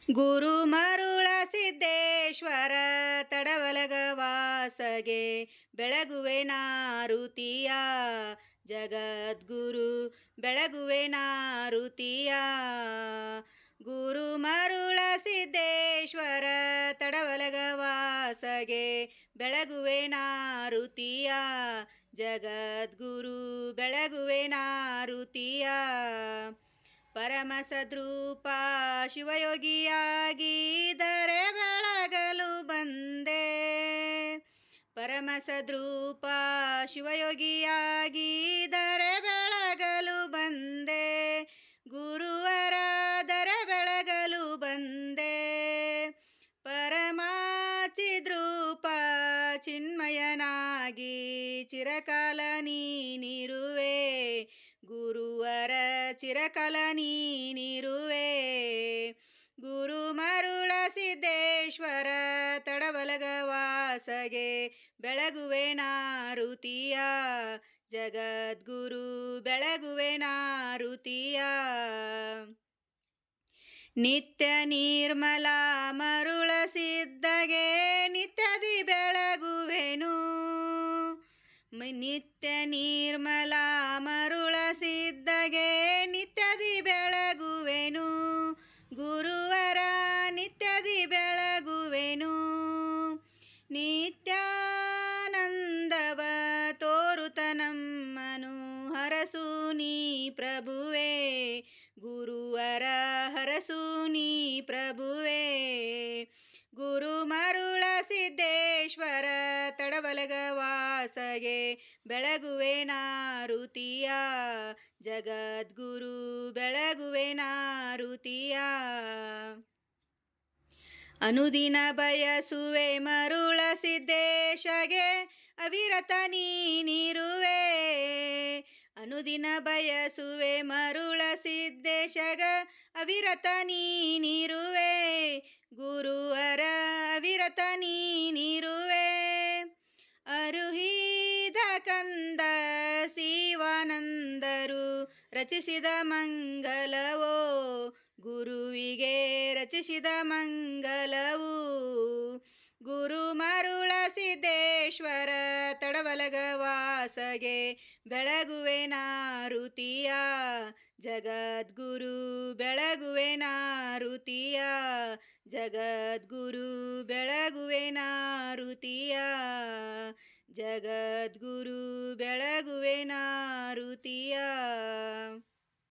ಗುರು ಮರುಳ ಸಿದ್ದೇಶ್ವರ ತಡವಲಗವಾಸಗೆ ಬೆಳಗುವೆ ನಾರುತಿಯ ಜಗದ್ಗುರು ಬೆಳಗುವೆ ನಾರುತಿಯ ಗುರು ಮರುಳ ಸಿದ್ದೇಶ್ವರ ತಡವಲಗವಾಸಗೆ ಬೆಳಗುವೆ ನಾರುತಿಯ ಜಗದ್ಗುರು ಬೆಳಗುವೆ ನಾರುತಿಯ ಪರಮ ಸದ್ರೂಪ ಶಿವಯೋಗಿಯಾಗಿ ದರೆ ಬೆಳಗಲು ಬಂದೆ ಪರಮ ಸದ್ರೂಪ ಶಿವಯೋಗಿಯಾಗಿ ದರೆ ಬೆಳಗಲು ಬಂದೆ ಗುರುವರ ದರೆ ಬೆಳಗಲು ಬಂದೆ ಪರಮಾಚಿದ್ರೂಪ ಚಿನ್ಮಯನಾಗಿ ಚಿರಕಾಲ ನೀನಿರುವೆ ಗುರುವರ ಚಿರಕಾಲ ನೀನಿರುವೆ ಗುರು ಮರುಳ ಸಿದ್ದೇಶ್ವರ ತಡವಲಗವಾಸಗೆ ಬೆಳಗುವೆ ನಾರುತಿಯ ಜಗದ್ಗುರು ಬೆಳಗುವೆ ನಾರುತಿಯ ನಿತ್ಯ ನಿರ್ಮಲ ಮರುಳ ಸಿದ್ಧಗೆ ನಿತ್ಯದಿ ಬೆಳಗುವೆನು ನಿತ್ಯ ನಿರ್ಮಲ ಮರುಳ ಸಿದ್ಧಗೆ ನಿತ್ಯದಿ ಬೆಳಗುವೆನು ಗುರುವರ ನಿತ್ಯದಿ ಬೆಳಗುವೆನು ನಿತ್ಯಾನಂದವ ತೋರುತ ನಮ್ಮನು ಹರಸು ನೀ ಪ್ರಭುವೇ ಗುರುವರ ಹರಸು ನೀ ಪ್ರಭುವೇ ಗುರು ಮರುಳ ಸಿದ್ದೇಶ್ವರ ತಡವಲಗವಾಸಗೆ ಬೆಳಗುವೆ ನಾರುತಿಯ ಜಗದ್ಗುರು ಬೆಳಗುವೆ ನಾರುತಿಯ ಅನುದಿನ ಬಯಸುವೆ ಮರುಳ ಸಿದ್ದೇಶಗೆ ಅವಿರತ ನೀನಿರುವೆ ಅನುದಿನ ಬಯಸುವೆ ಮರುಳ ಸಿದ್ದೇಶಗ ಅವಿರತ ನೀನಿರುವೆ ಗುರುವರ ಅವಿರತ ನೀನಿರುವೆ ಅರುಹಿದ ಕಂದ ಶಿವಾನಂದರು ರಚಿಸಿದ ಮಂಗಲವೋ ಗುರುವಿಗೆ ರಚಿಸಿದ ಮಂಗಲವು ಗುರು ಮರುಳ ಸಿದ್ದೇಶ್ವರ ತಡವಲಗವಾಸಗೆ ಬೆಳಗುವೆ ನಾರುತಿಯ ಜಗದ್ಗುರು ಬೆಳಗುವೆ ನಾರುತಿಯ ಜಗದ್ಗುರು ಬೆಳಗುವೆ ನಾರುತಿಯ ಜಗದ್ಗುರು ಬೆಳಗುವೆ ನಾರುತಿಯ